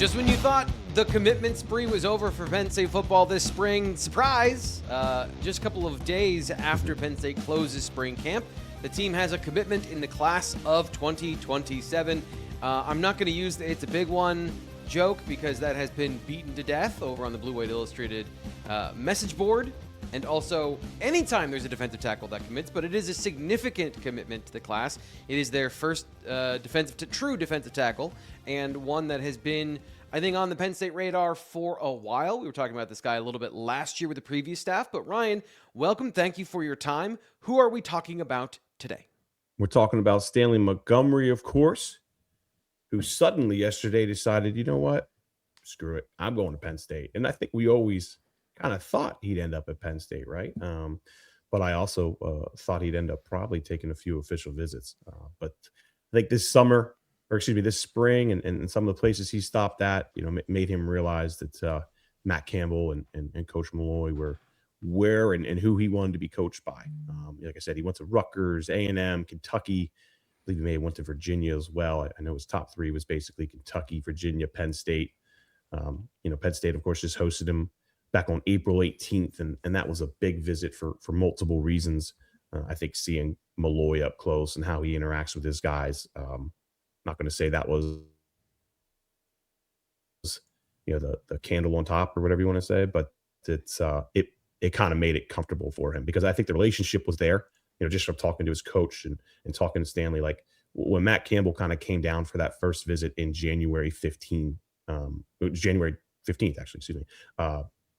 Just when you thought the commitment spree was over for Penn State football this spring, surprise, just a couple of days after Penn State closes spring camp, the team has a commitment in the class of 2027. I'm not going to use the "it's a big one" joke because that has been beaten to death over on the Blue White Illustrated message board. And also, anytime there's a defensive tackle that commits, but it is a significant commitment to the class. It is their first true defensive tackle, and one that has been, I think, on the Penn State radar for a while. We were talking about this guy a little bit last year with the previous staff. But Ryan, welcome. Thank you for your time. Who are we talking about today? We're talking about Stanley Montgomery, of course, who suddenly yesterday decided, you know what? Screw it. I'm going to Penn State. And I think we always kind of thought he'd end up at Penn State, right? But I also thought he'd end up probably taking a few official visits. But I think this spring and some of the places he stopped at, made him realize that Matt Campbell and Coach Malloy were where and who he wanted to be coached by. Like I said, he went to Rutgers, A&M, Kentucky. I believe he may have went to Virginia as well. I know his top three was basically Kentucky, Virginia, Penn State. Penn State, of course, just hosted him back on April 18th, and that was a big visit for multiple reasons. I think seeing Malloy up close and how he interacts with his guys. Not going to say that was, the candle on top or whatever you want to say, but it kind of made it comfortable for him because I think the relationship was there. Just from talking to his coach and talking to Stanley, like when Matt Campbell kind of came down for that first visit in January 15th, actually, excuse me.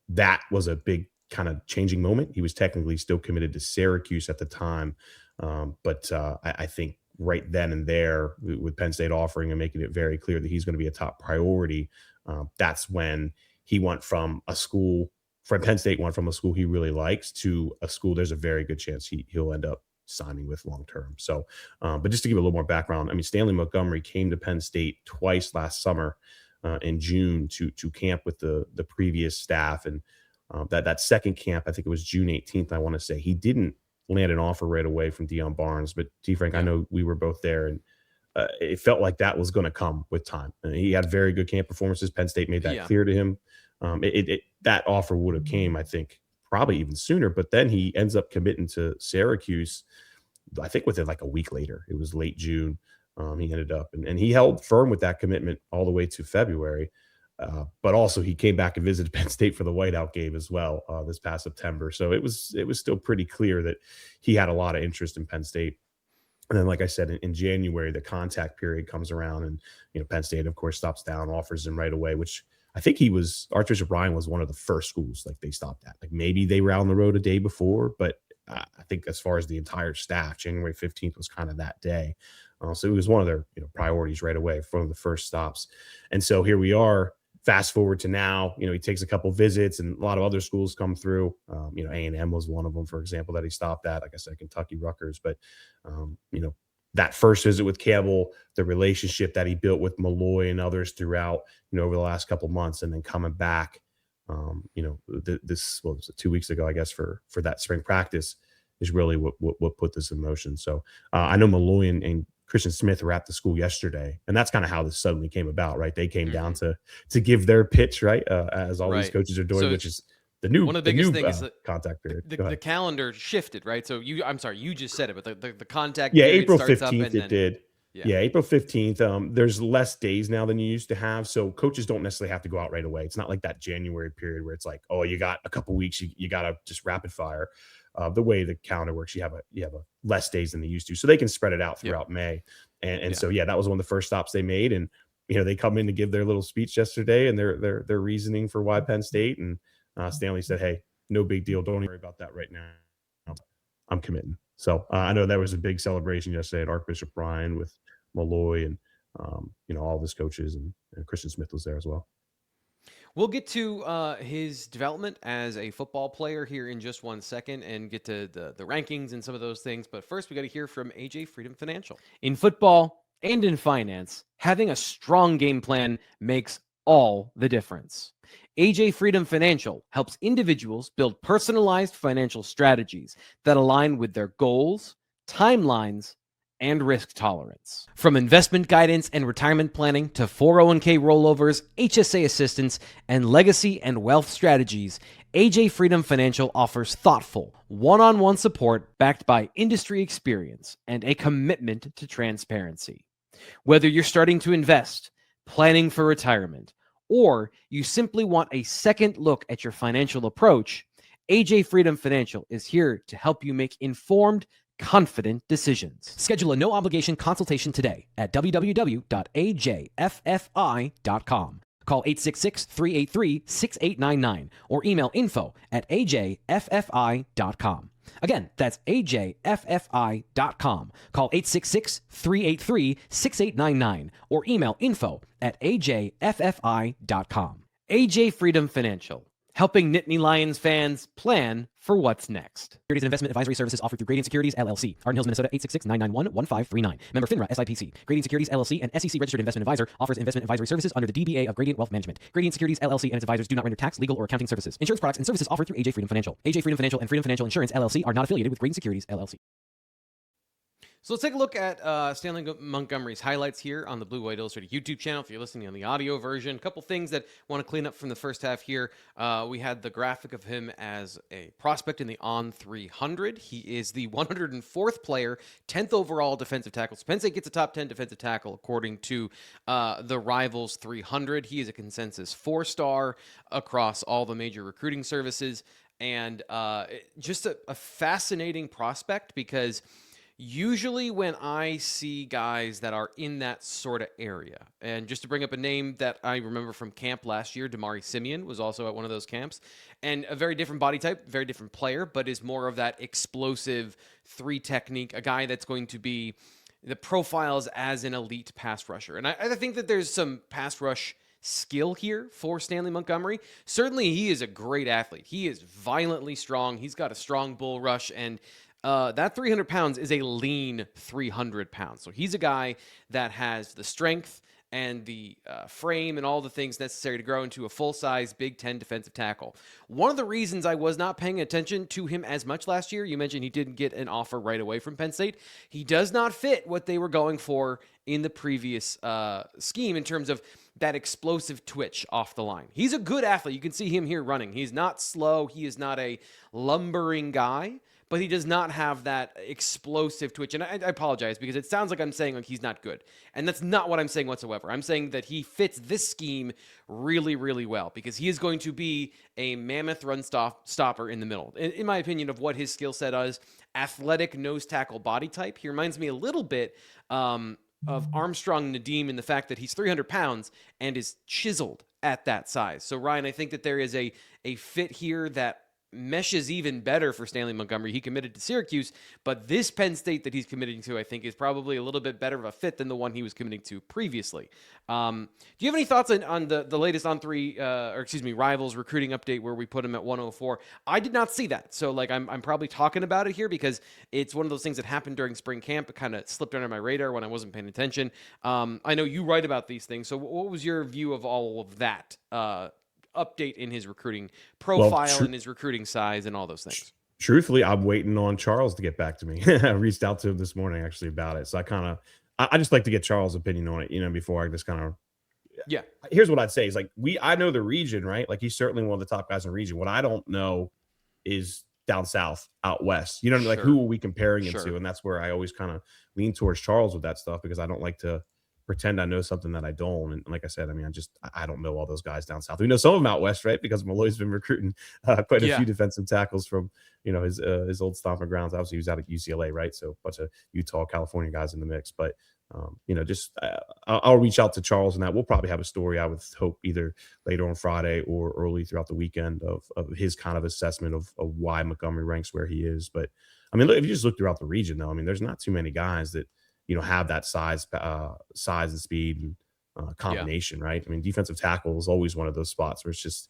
That was a big kind of changing moment. He was technically still committed to Syracuse at the time. But I think right then and there, with Penn State offering and making it very clear that he's going to be a top priority, that's when he went from Penn State went from a school he really likes to a school there's a very good chance he'll end up signing with long term. So, but just to give a little more background, Stanley Montgomery came to Penn State twice last summer. In June to camp with the previous staff. And that second camp, I think it was June 18th, I want to say, he didn't land an offer right away from Deion Barnes. But T. Frank, I know we were both there, and it felt like that was going to come with time. And he had very good camp performances. Penn State made that clear to him. That offer would have came, I think, probably even sooner. But then he ends up committing to Syracuse, I think within like a week later. It was late June. He ended up, and he held firm with that commitment all the way to February. But also he came back and visited Penn State for the whiteout game as well this past September. So it was still pretty clear that he had a lot of interest in Penn State. And then, like I said, in January, the contact period comes around, and Penn State, of course, stops down, offers him right away, which I think Archbishop Ryan was one of the first schools like they stopped at. Like maybe they were out on the road a day before, but I think as far as the entire staff, January 15th was kind of that day. So it was one of their priorities right away from the first stops. And so here we are, fast forward to now, he takes a couple visits and a lot of other schools come through. A&M was one of them, for example, that he stopped at, like I said, Kentucky, Rutgers. But, that first visit with Campbell, the relationship that he built with Malloy and others throughout, over the last couple months, and then coming back, this was 2 weeks ago, I guess, for that spring practice is really what put this in motion. So I know Malloy and Christian Smith were at the school yesterday, and that's kind of how this suddenly came about, right? They came down to give their pitch, right? As all these coaches are doing, which is the new one of the biggest things is contact period. The calendar shifted, right? So you just said it, but the contact period April 15th it did. Yeah, April 15th. There's less days now than you used to have, so coaches don't necessarily have to go out right away. It's not like that January period where it's like, oh, you got a couple weeks, you got to just rapid fire. The way the calendar works, you have a less days than they used to, so they can spread it out throughout May. And so that was one of the first stops they made, and they come in to give their little speech yesterday and their reasoning for why Penn State, and Stanley said, "Hey, no big deal. Don't worry about that right now. I'm committing." So I know there was a big celebration yesterday at Archbishop Ryan with Malloy and all of his coaches, and Christian Smith was there as well. We'll get to his development as a football player here in just 1 second and get to the rankings and some of those things. But first, we got to hear from AJ Freedom Financial. In football and in finance, having a strong game plan makes all the difference. AJ Freedom Financial helps individuals build personalized financial strategies that align with their goals, timelines, and risk tolerance. From investment guidance and retirement planning to 401k rollovers, HSA assistance, and legacy and wealth strategies, AJ Freedom Financial offers thoughtful, one-on-one support backed by industry experience and a commitment to transparency. Whether you're starting to invest, planning for retirement, or you simply want a second look at your financial approach, AJ Freedom Financial is here to help you make informed, confident decisions. Schedule a no-obligation consultation today at www.ajffi.com. Call 866-383-6899 or email info@ajffi.com. Again, that's ajffi.com. Call 866-383-6899 or email info@ajffi.com. AJ Freedom Financial, helping Nittany Lions fans plan for what's next. Securities and investment advisory services offered through Gradient Securities, LLC. Arden Hills, Minnesota, 866-991-1539. Member FINRA, SIPC. Gradient Securities, LLC, and SEC registered investment advisor, offers investment advisory services under the DBA of Gradient Wealth Management. Gradient Securities, LLC, and its advisors do not render tax, legal, or accounting services. Insurance products and services offered through AJ Freedom Financial. AJ Freedom Financial and Freedom Financial Insurance, LLC are not affiliated with Gradient Securities, LLC. So let's take a look at Stanley Montgomery's highlights here on the Blue White Illustrated YouTube channel. If you're listening on the audio version, a couple things that I want to clean up from the first half here. We had the graphic of him as a prospect in the on 300. He is the 104th player, 10th overall defensive tackle. So Penn State gets a top 10 defensive tackle according to the Rivals 300. He is a consensus 4-star across all the major recruiting services, and just a fascinating prospect because usually when I see guys that are in that sort of area, and just to bring up a name that I remember from camp last year, Damari Simeon was also at one of those camps, and a very different body type, very different player, but is more of that explosive 3 technique, a guy that's going to be the profiles as an elite pass rusher. And I think that there's some pass rush skill here for Stanley Montgomery. Certainly he is a great athlete. He is violently strong. He's got a strong bull rush, and that 300 pounds is a lean 300 pounds. So he's a guy that has the strength and the frame and all the things necessary to grow into a full-size Big Ten defensive tackle. One of the reasons I was not paying attention to him as much last year, you mentioned he didn't get an offer right away from Penn State. He does not fit what they were going for in the previous scheme in terms of that explosive twitch off the line. He's a good athlete. You can see him here running. He's not slow. He is not a lumbering guy, but he does not have that explosive twitch. And I apologize because it sounds like I'm saying like he's not good. And that's not what I'm saying whatsoever. I'm saying that he fits this scheme really, really well because he is going to be a mammoth run stopper in the middle. In my opinion of what his skill set is, athletic nose tackle body type. He reminds me a little bit of Armstrong Nadeem in the fact that he's 300 pounds and is chiseled at that size. So Ryan, I think that there is a fit here that meshes even better for Stanley Montgomery. He committed to Syracuse, but this Penn State that he's committing to, I think, is probably a little bit better of a fit than the one he was committing to previously. Do you have any thoughts on the latest Rivals recruiting update where we put him at 104? I did not see that, so I'm probably talking about it here because it's one of those things that happened during spring camp. It kind of slipped under my radar when I wasn't paying attention. I know you write about these things, so what was your view of all of that update in his recruiting profile and his recruiting size and all those things? Truthfully, I'm waiting on Charles to get back to me. I reached out to him this morning actually about it. So I just like to get Charles' opinion on it, before I just yeah. Here's what I'd say is I know the region, right? Like he's certainly one of the top guys in the region. What I don't know is down south, out west. Sure. Who are we comparing him to? And that's where I always kind of lean towards Charles with that stuff because I don't like to pretend I know something that I don't. And like I said, I don't know all those guys down south. We know some of them out west, right? Because Malloy's been recruiting quite a few defensive tackles from, his old stomping grounds. Obviously, he was out at UCLA, right? So a bunch of Utah, California guys in the mix. But, I'll reach out to Charles and that. We'll probably have a story, I would hope, either later on Friday or early throughout the weekend of his kind of assessment of why Montgomery ranks where he is. But, look, if you just look throughout the region, though, there's not too many guys that, have that size and speed and combination, right? Defensive tackle is always one of those spots where it's just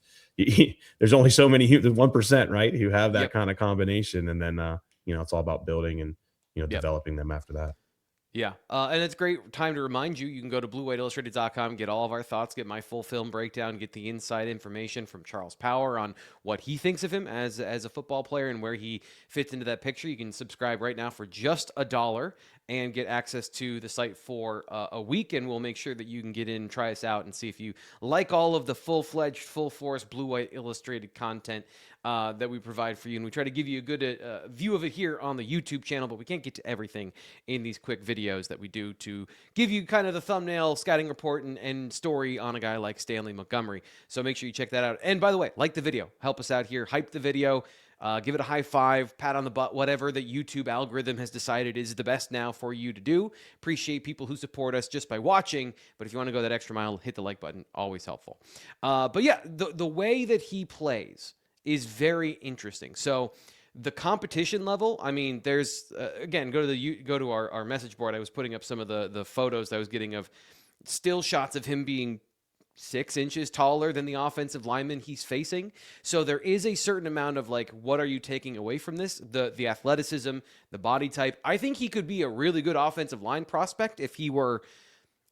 there's only so many, the 1%, right, who have that kind of combination, and then it's all about building and developing them after that. Yeah. And it's a great time to remind you, you can go to bluewhiteillustrated.com, get all of our thoughts, get my full film breakdown, get the inside information from Charles Power on what he thinks of him as a football player and where he fits into that picture. You can subscribe right now for just $1 and get access to the site for a week, and we'll make sure that you can get in, try us out, and see if you like all of the full-fledged, full-force Blue White Illustrated content that we provide for you. And we try to give you a good view of it here on the YouTube channel, but we can't get to everything in these quick videos that we do to give you kind of the thumbnail, scouting report, and story on a guy like Stanley Montgomery. So make sure you check that out. And by the way, like the video, help us out here, hype the video, give it a high five, pat on the butt, whatever the YouTube algorithm has decided is the best now for you to do. Appreciate people who support us just by watching, but if you want to go that extra mile, hit the like button. Always helpful. But yeah, the way that he plays is very interesting. So the competition level, I mean, there's again, go to our message board. I was putting up some of the photos that I was getting of still shots of him being 6 inches taller than the offensive lineman he's facing. So there is a certain amount of like, what are you taking away from this? The athleticism, the body type. I think he could be a really good offensive line prospect if he were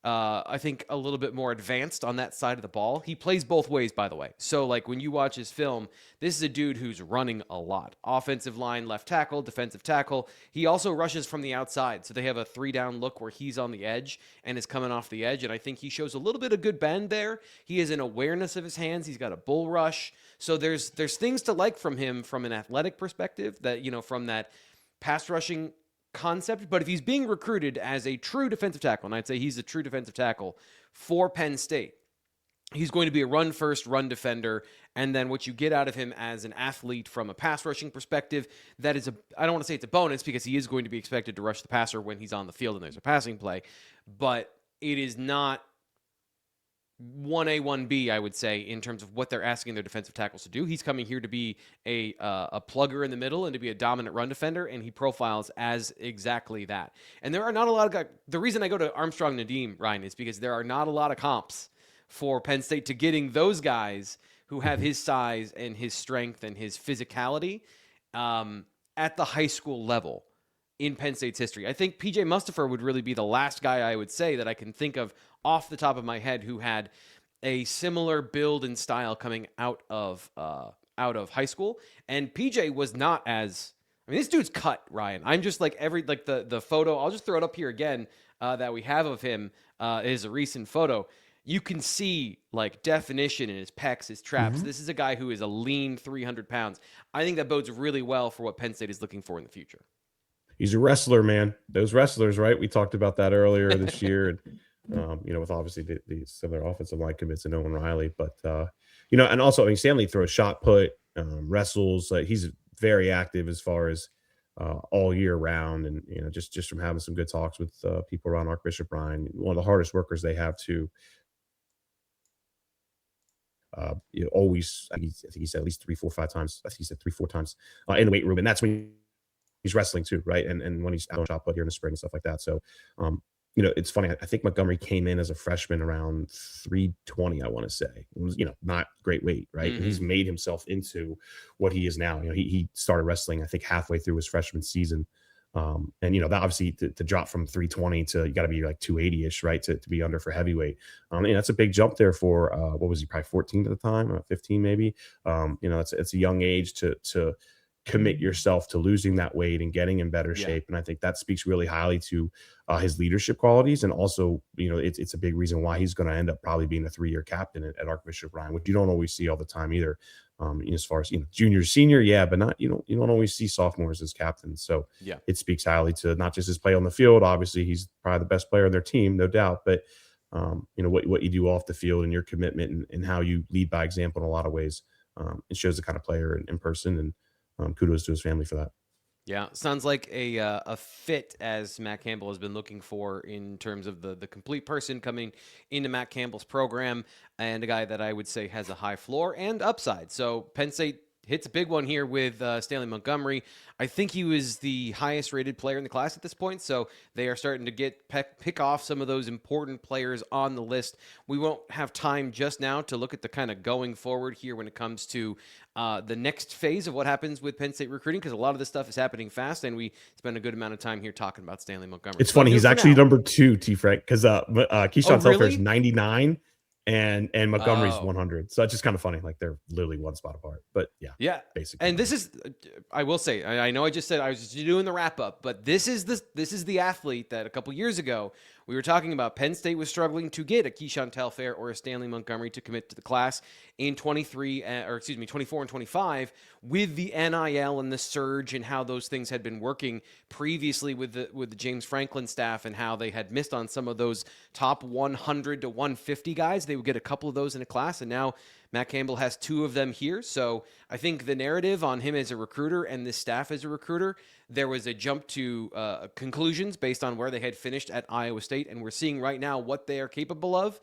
I think a little bit more advanced on that side of the ball. He plays both ways, by the way. So like when you watch his film, this is a dude who's running a lot. Offensive line, left tackle, defensive tackle. He also rushes from the outside. So they have a 3-down look where he's on the edge and is coming off the edge. And I think he shows a little bit of good bend there. He has an awareness of his hands. He's got a bull rush. So there's things to like from him from an athletic perspective that, from that pass rushing concept. But if he's being recruited as a true defensive tackle, and I'd say he's a true defensive tackle for Penn State, he's going to be a run-first, run defender, and then what you get out of him as an athlete from a pass rushing perspective, that is I don't want to say it's a bonus because he is going to be expected to rush the passer when he's on the field and there's a passing play, but it is not 1A, 1B, I would say, in terms of what they're asking their defensive tackles to do. He's coming here to be a plugger in the middle and to be a dominant run defender, and he profiles as exactly that. And there are not a lot of guys. The reason I go to Armstrong Nadeem, Ryan, is because there are not a lot of comps for Penn State to getting those guys who have his size and his strength and his physicality at the high school level in Penn State's history. I think P.J. Mustapha would really be the last guy I would say that I can think of off the top of my head who had a similar build and style coming out of high school. And PJ was not as, I mean, this dude's cut, Ryan. I'm just like the photo, I'll just throw it up here again that we have of him is a recent photo. You can see like definition in his pecs, his traps. Mm-hmm. This is a guy who is a lean 300 pounds. I think that bodes really well for what Penn State is looking for in the future. He's a wrestler, man. Those wrestlers, right? We talked about that earlier this year. And, with obviously some of their offensive line commits and Owen Riley. But, and also, I mean, Stanley throws shot put, wrestles. He's very active as far as all year round. And, just from having some good talks with people around Archbishop Ryan, one of the hardest workers they have to always, I think he said at least 3, 4, 5 times. I think he said 3, 4 times in the weight room. And that's when he's wrestling too, right? And when he's out on shot put here in the spring and stuff like that. So, it's funny. I think Montgomery came in as a freshman around 320, I want to say. It was, not great weight, right? Mm-hmm. And he's made himself into what he is now. He started wrestling, I think, halfway through his freshman season. And, that obviously to drop from 320 to you got to be like 280-ish, right? To be under for heavyweight. That's a big jump there for, what was he, probably 14 at the time, 15 maybe. It's a young age to commit yourself to losing that weight and getting in better shape. And I think that speaks really highly to his leadership qualities. And also, it's a big reason why he's going to end up probably being a 3-year captain at Archbishop Ryan, which you don't always see all the time either. As far as, junior, senior, but not, you don't always see sophomores as captains. So it speaks highly to not just his play on the field. Obviously he's probably the best player on their team, no doubt, but what you do off the field and your commitment and how you lead by example in a lot of ways. It shows the kind of player in person, and kudos to his family for that. Yeah, sounds like a fit as Matt Campbell has been looking for in terms of the complete person coming into Matt Campbell's program, and a guy that I would say has a high floor and upside. So Penn State hits a big one here with Stanley Montgomery. I think he was the highest rated player in the class at this point, so they are starting to pick off some of those important players on the list. We won't have time just now to look at the kind of going forward here when it comes to the next phase of what happens with Penn State recruiting, because a lot of this stuff is happening fast, and we spend a good amount of time here talking about Stanley Montgomery. It's funny, he's actually number 2, T-Frank, because Keyshawn Telfair is 99 and Montgomery's 100. So it's just kind of funny, like they're literally one spot apart. But yeah, basically. And this is, I will say, I know I just said I was just doing the wrap up, but this is the athlete that a couple years ago we were talking about. Penn State was struggling to get a Keyshawn Telfair or a Stanley Montgomery to commit to the class in 24 and 25 with the NIL and the surge and how those things had been working previously with the James Franklin staff and how they had missed on some of those top 100 to 150 guys. They would get a couple of those in a class, and now Matt Campbell has 2 of them here. So I think the narrative on him as a recruiter and this staff as a recruiter, there was a jump to conclusions based on where they had finished at Iowa State. And we're seeing right now what they are capable of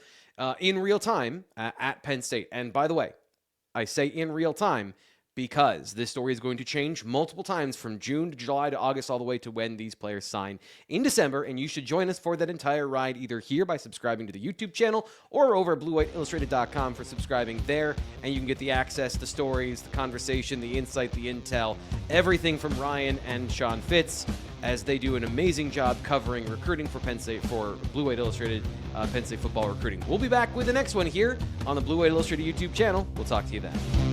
in real time at Penn State. And by the way, I say in real time because this story is going to change multiple times from June to July to August, all the way to when these players sign in December. And you should join us for that entire ride, either here by subscribing to the YouTube channel or over at BlueWhiteIllustrated.com for subscribing there. And you can get the access, the stories, the conversation, the insight, the intel, everything from Ryan and Sean Fitz, as they do an amazing job covering recruiting for Penn State for Blue White Illustrated Penn State football recruiting. We'll be back with the next one here on the Blue White Illustrated YouTube channel. We'll talk to you then.